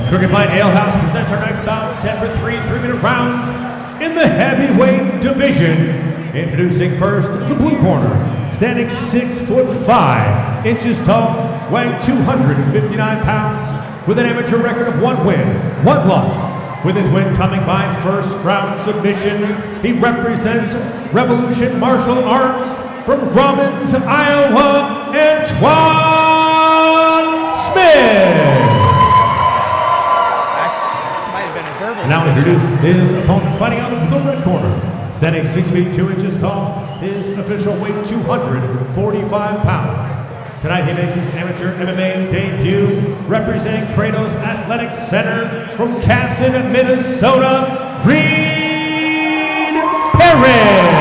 Crooked Bite Ale House presents our next bout, set for 3 3-minute rounds in the heavyweight division. Introducing first the blue corner, standing 6'5" tall, weighing 259 pounds, with an amateur record of 1 win, 1 loss. With his win coming by first round submission, he represents Revolution Martial Arts from Robbins, Iowa, Antoine Smith. Now introduce his opponent fighting out of the red corner. Standing 6 feet 2 inches tall, his official weight 245 pounds. Tonight he makes his amateur MMA debut, representing Kratos Athletic Center from Casson, Minnesota, Reed Parrish.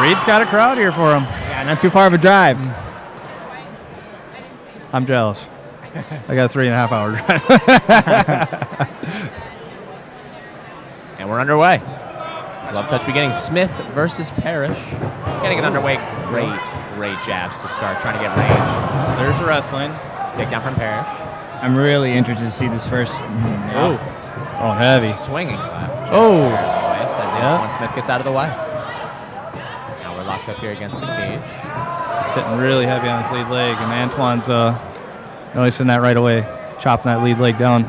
Reed's got a crowd here for him. Yeah, not too far of a drive. I'm jealous. I got a 3.5 hour drive. And we're underway. Love touch beginning. Smith versus Parrish. Getting it underway. Great jabs to start. Trying to get range. There's the wrestling. Takedown from Parrish. I'm really interested to see this first. Oh, heavy. Swinging left. Oh. As Antoine Smith gets out of the way. Now we're locked up here against the cage. He's sitting really heavy on his lead leg, and Antoine's noticing that right away, chopping that lead leg down.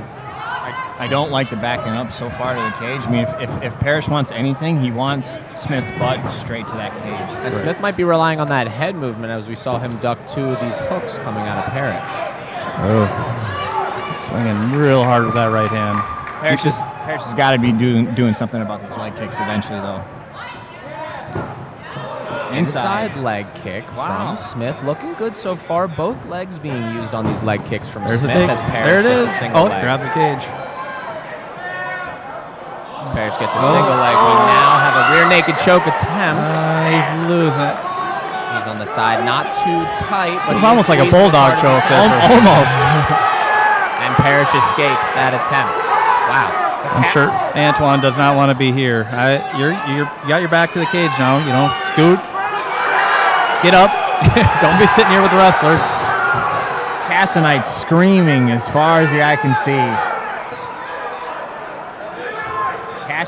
I don't like the backing up so far to the cage. I mean, if Parrish wants anything, he wants Smith's butt straight to that cage. And Smith might be relying on that head movement as we saw him duck 2 of these hooks coming out of Parrish. Oh, swinging real hard with that right hand. Parrish has got to be doing something about these leg kicks eventually, though. Inside leg kick from Smith. Looking good so far. Both legs being used on these leg kicks from Smith as Parrish gets a single leg. Grab the cage. Parrish gets a single leg. We now have a rear naked choke attempt. He's losing it. He's on the side, not too tight, but it was almost like a bulldog choke. Almost. And Parrish escapes that attempt. Wow. I'm sure Antoine does not want to be here. You got your back to the cage now. You know, scoot, get up. Don't be sitting here with the wrestler. Cassonite screaming as far as the eye can see.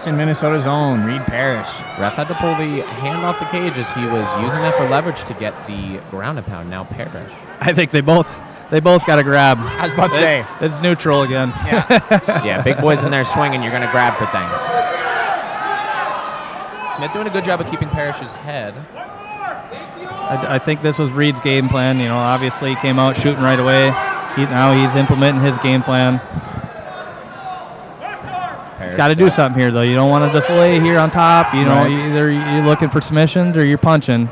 In Minnesota's own, Reed Parrish. Ref had to pull the hand off the cage as he was using that for leverage to get the ground and pound. Now Parrish. I think they both got to grab. I was about to say. It's neutral again. Yeah. Yeah, big boys in there swinging. You're going to grab for things. Smith doing a good job of keeping Parrish's head. I think this was Reed's game plan. You know, obviously he came out shooting right away. Now he's implementing his game plan. He's got to do something here, though. You don't want to just lay here on top. You know, either you're looking for submissions or you're punching.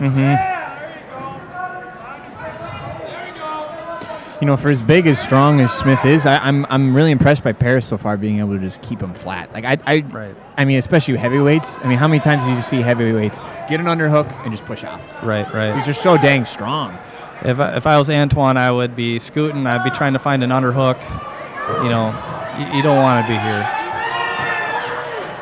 You know, for as big, as strong as Smith is, I'm really impressed by Parrish so far being able to just keep him flat. Like I mean, especially heavyweights. I mean, how many times do you see heavyweights get an underhook and just push off? Right. These are so dang strong. If I was Antoine, I would be scooting. I'd be trying to find an underhook. You know, you don't want to be here.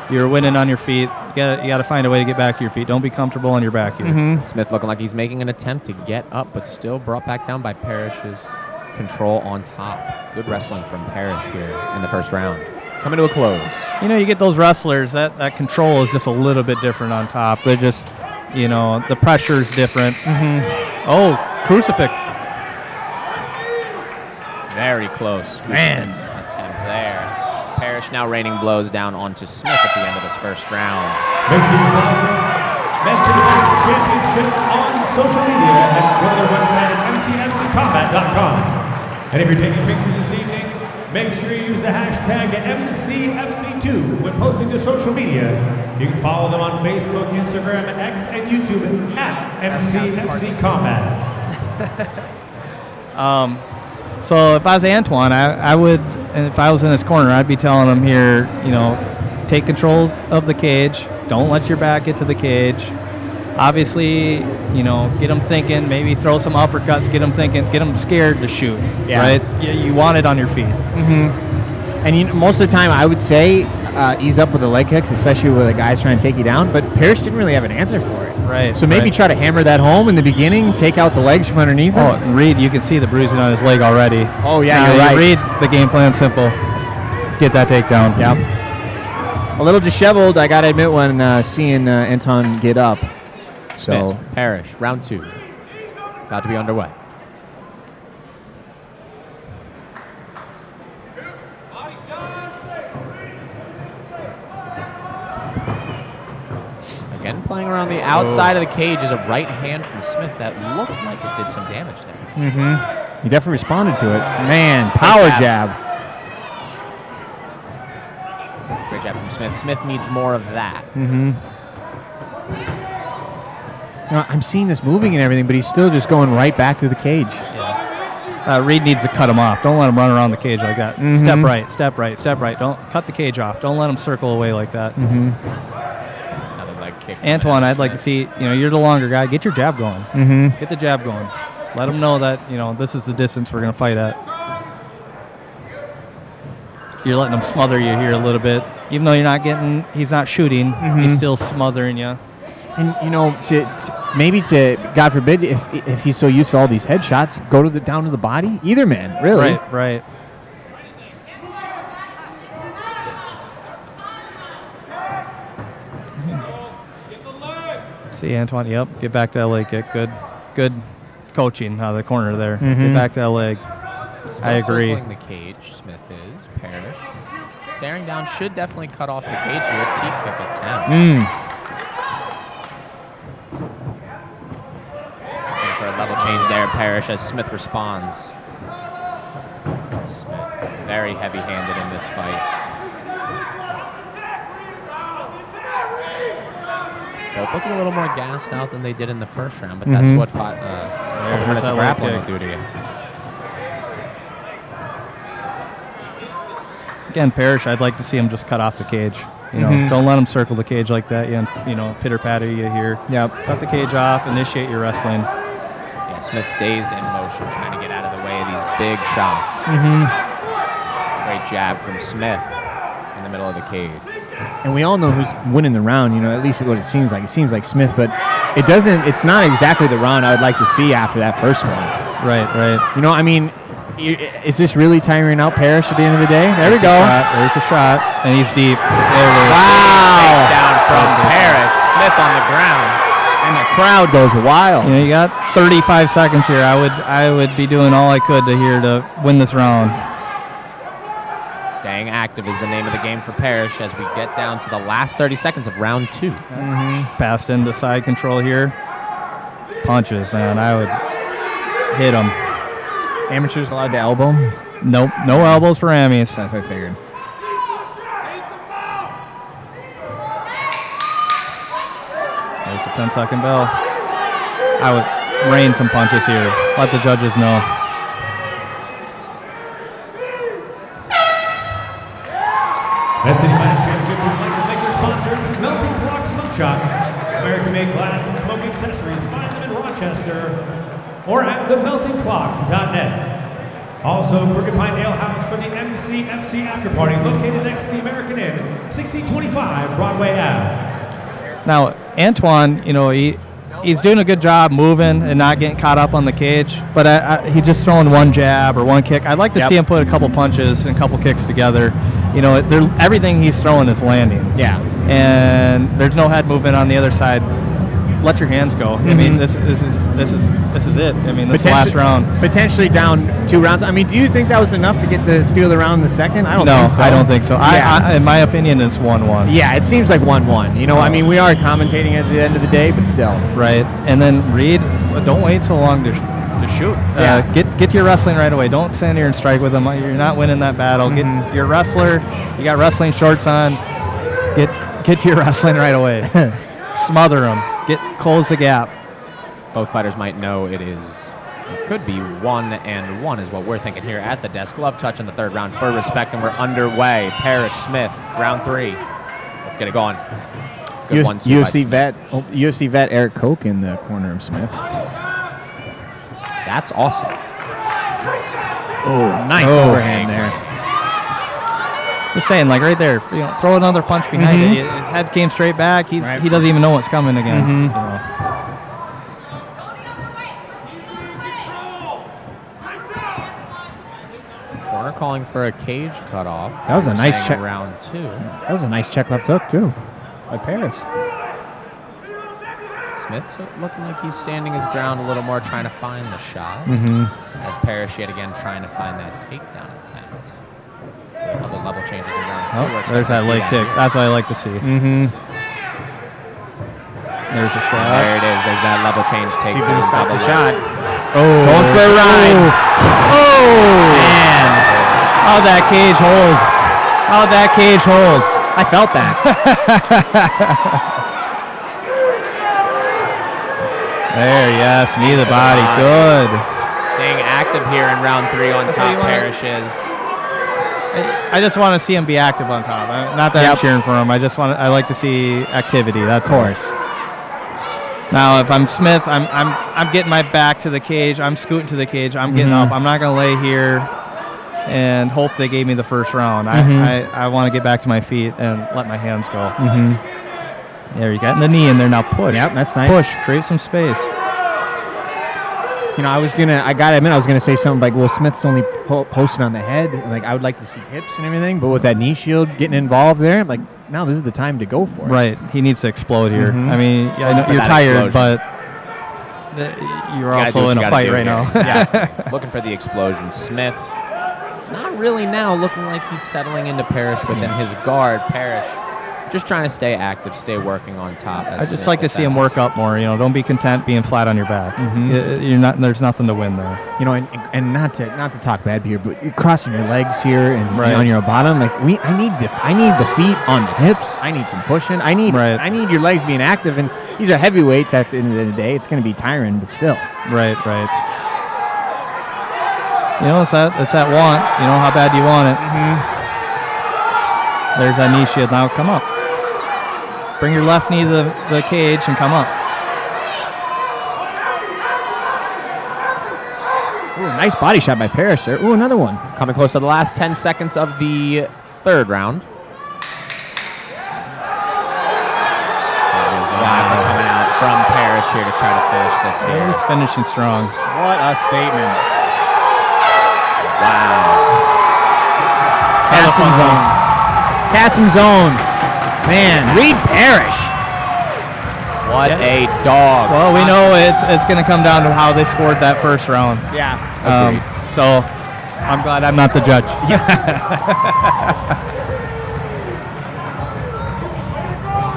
You're winning on your feet. You got to find a way to get back to your feet. Don't be comfortable on your back here. Smith looking like he's making an attempt to get up, but still brought back down by Parrish's control on top. Good wrestling from Parrish here in the first round. Coming to a close. You know, you get those wrestlers, that control is just a little bit different on top. They're just, you know, the pressure's different. Oh, crucifix. Very close. Man. Attempt there. Parrish now raining blows down onto Smith at the end of this first round. Make sure you follow Mexican Championship on social media and go to their website at MCFCcombat.com. And if you're taking pictures this evening, make sure you use the hashtag MCFC2 when posting to social media. You can follow them on Facebook, Instagram, X, and YouTube at MCFCcombat. So if I was Antoine, I would, and if I was in his corner, I'd be telling him here, you know, take control of the cage. Don't let your back get to the cage. Obviously, you know, get them thinking, maybe throw some uppercuts, get them thinking, get them scared to shoot, right? You want it on your feet. And most of the time, I would say ease up with the leg kicks, especially with the guys trying to take you down, but Parrish didn't really have an answer for it. Right. So maybe try to hammer that home in the beginning, take out the legs from underneath. Oh, and Reed, you can see the bruising on his leg already. Oh, yeah, Now, you're right. Reed, the game plan simple. Get that takedown. Yep. A little disheveled, I got to admit, when seeing Antoine get up. So Smith, Parrish, round 2. About to be underway. Again, playing around the outside of the cage is a right hand from Smith that looked like it did some damage there. Mm-hmm. He definitely responded to it. Man, power jab. Great jab from Smith. Smith needs more of that. Mm-hmm. You know, I'm seeing this moving and everything, but he's still just going right back to the cage. Reed needs to cut him off. Don't let him run around the cage like that. Mm-hmm. Step right, step right, step right. Don't cut the cage off. Don't let him circle away like that. Mm-hmm. Another leg kick. Antoine, I'd like to see, you're the longer guy. Get your jab going. Mm-hmm. Get the jab going. Let him know that, this is the distance we're going to fight at. You're letting him smother you here a little bit. Even though he's not shooting, he's still smothering you. And to God forbid, if he's so used to all these headshots, go down to the body. Either man, really. Right. See, Antoine, yep, get back to that leg kick. Good coaching out of the corner there. Get back to that leg. Still I agree. circling the cage, Smith is. Parrish. Staring down should definitely cut off the cage here. Teep kick attempt. Looking for a level change there, Parrish, as Smith responds. Smith, very heavy-handed in this fight. Both looking a little more gassed out than they did in the first round, but that's what a couple minutes of grappling will do to you. Again, Parrish, I'd like to see him just cut off the cage. Don't let him circle the cage like that. Pitter-patter you here. Yep. Cut the cage off, initiate your wrestling. Yeah, Smith stays in motion, trying to get out of the way of these big shots. Great jab from Smith in the middle of the cage. And we all know who's winning the round, at least what it seems like. It seems like Smith, but it's not exactly the round I would like to see after that first one. Right. Is this really tiring out Parrish at the end of the day? There we go. There's a shot, and he's deep. Wow. Down from Parrish. Smith on the ground. And the crowd goes wild. You got 35 seconds here. I would be doing all I could to win this round. Staying active is the name of the game for Parrish as we get down to the last 30 seconds of round 2. Passed into side control here. Punches, man. I would hit him. Amateurs allowed to elbow? Nope. No elbows for Amis. That's what I figured. There's a 10-second bell. I would rain some punches here. Let the judges know. That's the United Championship. We'd like to thank their sponsors, Melting Clock Smoke Shop, American-made glass and smoking accessories. Find them in Rochester or at themeltingclock.net. Also, Crooked Pine Ale House for the MCFC After Party, located next to the American Inn, 1625 Broadway Ave. Now, Antoine, he's doing a good job moving and not getting caught up on the cage, but he's just throwing one jab or one kick. I'd like to see him put a couple punches and a couple kicks together. Everything he's throwing is landing. Yeah. And there's no head movement on the other side. Let your hands go. I mean, this is it. I mean, this is the last round. Potentially down 2 rounds. I mean, do you think that was enough to get the steal the round in the second? I don't think so. No, I don't think so. Yeah. In my opinion, it's 1-1. Yeah, it seems like 1-1. I mean, we are commentating at the end of the day, but still. Right. And then Reed, don't wait so long to shoot. Yeah. Get your wrestling right away. Don't stand here and strike with them. You're not winning that battle. Get your wrestler. You got wrestling shorts on. Get your wrestling right away. Smother them. Close the gap. Both fighters might know it could be 1-1 is what we're thinking here at the desk. Glove touch in the third round for respect, and we're underway. Parrish, Smith, round 3. Let's get it going. Good 1-2 UFC vet Eric Koch in the corner of Smith. That's awesome. Oh, nice overhand there. Just saying, like right there, throw another punch behind it. His head came straight back. He doesn't even know what's coming again. You know. Corner calling for a cage cutoff. That was a nice check. Round 2. That was a nice check left hook too, by Parrish. Smith's looking like he's standing his ground a little more, trying to find the shot. As Parrish yet again trying to find that takedown attempt. A couple level changes in round 2. There's that leg kick. That's what I like to see. There's a shot. There it is. There's that level change takedown. See if we can stop the shot. Going for a ride. Man. How'd that cage hold? How'd that cage hold? I felt that. There, yes, knee to the body, good. Staying active here in round 3 on top, Parrish is. I just want to see him be active on top. Not that I'm cheering for him. I like to see activity. That's course. Now, if I'm Smith, I'm getting my back to the cage. I'm scooting to the cage. I'm getting up. I'm not going to lay here and hope they gave me the first round. I want to get back to my feet and let my hands go. There, you got the knee in there. Now push. Yep, that's nice. Push. Create some space. You know, I gotta admit, I was gonna say something like, well, Smith's only posted on the head. Like, I would like to see hips and everything, but with that knee shield getting involved there, I'm like, now this is the time to go for it. Right. He needs to explode here. I mean, I know you're tired, but you're also in a fight right now. Yeah. Looking for the explosion. Smith, not really now looking like he's settling into Parrish within his guard. Parrish just trying to stay active, stay working on top. I just like to see him work up more. You know, don't be content being flat on your back. You're not. There's nothing to win there. You know, and not to talk bad here, but you're crossing your legs here and on your bottom. Like I need the feet on the hips. I need some pushing. I need your legs being active. And these are heavyweights. At the end of the day, it's going to be tiring, but still. Right. You know, it's that want. You know how bad you want it. There's that knee shield. Now come up. Bring your left knee to the cage and come up. Ooh, nice body shot by Parrish there. Ooh, another one. Coming close to the last 10 seconds of the 3rd round. That is the rifle coming out from Parrish here to try to finish this here. He's finishing strong. What a statement. Wow. Casson zone. Man, Reed Parrish. What a dog. Well, we know it's going to come down to how they scored that first round. Yeah. So I'm glad I'm not the judge.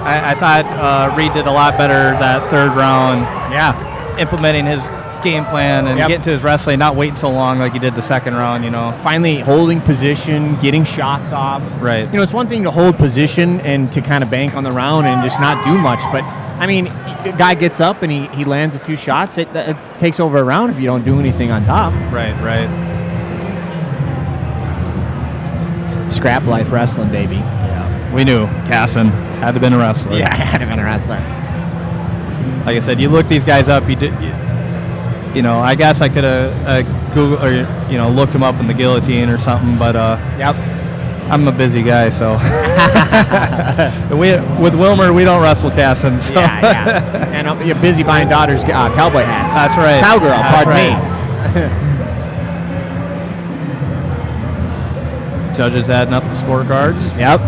I thought Reed did a lot better that 3rd round. Yeah. Implementing his game plan and getting to his wrestling, not waiting so long like he did the 2nd round, you know. Finally holding position, getting shots off. Right. You know, it's one thing to hold position and to kind of bank on the round and just not do much, but I mean, the guy gets up and he lands a few shots. It takes over a round if you don't do anything on top. Right. Scrap life wrestling, baby. Yeah. We knew Casson had to have been a wrestler. Yeah, had to have been a wrestler. Like I said, you look these guys up. You know, I guess I could have Googled or looked him up in the guillotine or something, but I'm a busy guy, so with Wilmer we don't wrestle Casson. So. Yeah, and you're busy buying daughters cowboy hats. That's right. Cowgirl, pardon me. Judges adding up the scorecards. Yep.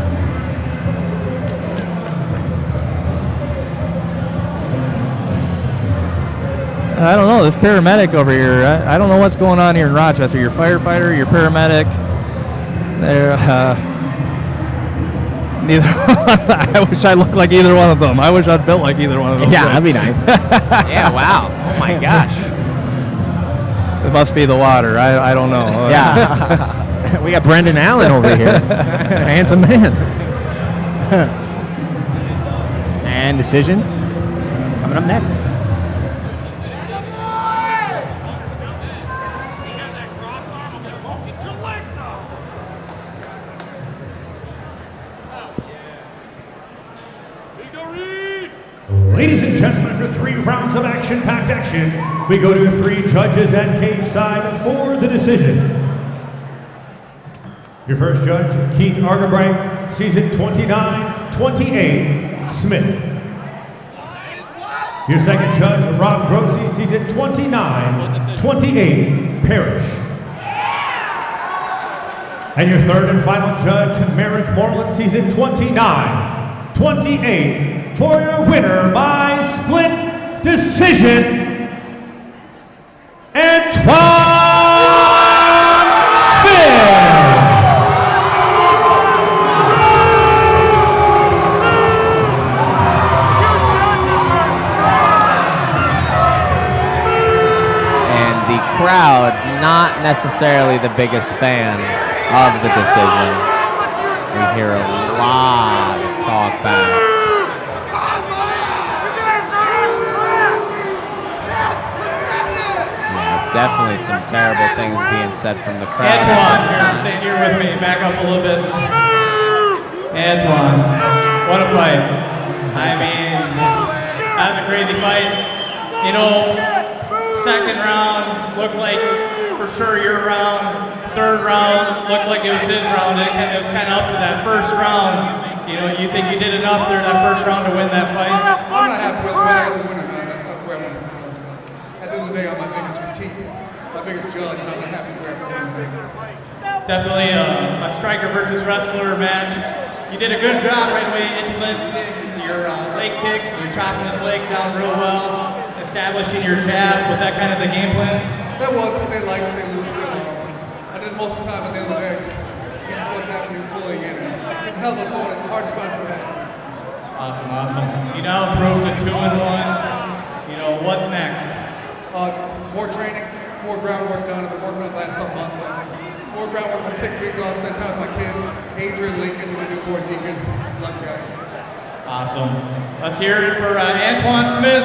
I don't know, this paramedic over here, I don't know what's going on here in Rochester. Your firefighter, your paramedic, they're, neither I wish I looked like either one of them. I wish I'd built like either one of them. Yeah, that'd be nice. Yeah, wow. Oh my gosh. It must be the water. I don't know. Yeah. We got Brendan Allen over here. Handsome man. And decision coming up next. Ladies and gentlemen, after 3 rounds of action-packed action, we go to 3 judges at cage side for the decision. Your first judge, Keith Argerbright, sees it 29-28, Smith. Your second judge, Rob Grossi, sees it 29-28, Parrish. And your third and final judge, Merrick Moreland, sees it 29-28 for your winner by split decision, Antoine Smith. And the crowd, not necessarily the biggest fan of the decision. We hear a lot of talk back. Yes, definitely some terrible things being said from the crowd. Antoine, stay here with me. Back up a little bit. Antoine, what a fight. I mean, that was a crazy fight. You know, second round looked like for sure your round. Third round looked like it was his round. It was kind of up to that first round. You know, you think you did enough there that first round to win that fight? I'm not happy with the way I got the winner, man. That's not the way I want to do it. At the end of the day, I'm my biggest critique, my biggest judge, and I'm not happy with everything. Definitely a striker versus wrestler match. You did a good job right away, implementing your leg kicks, you're chopping his leg down real well, establishing your jab. Was that kind of the game plan? That was to stay light, stay loose, stay long. I did most of the time at the end of the day. He just wasn't happy, he was bullying in it. He's a hell of an opponent, hard to spot from that. Awesome, awesome. You now improved to 2-1. You know, what's next? More training, more groundwork done. I've been working on the last couple months, but more groundwork. I'm taking week off, spend time with my kids. Adrian, Lincoln, and the newborn Deacon. Love you guys. Awesome. Let's hear it for Antoine Smith.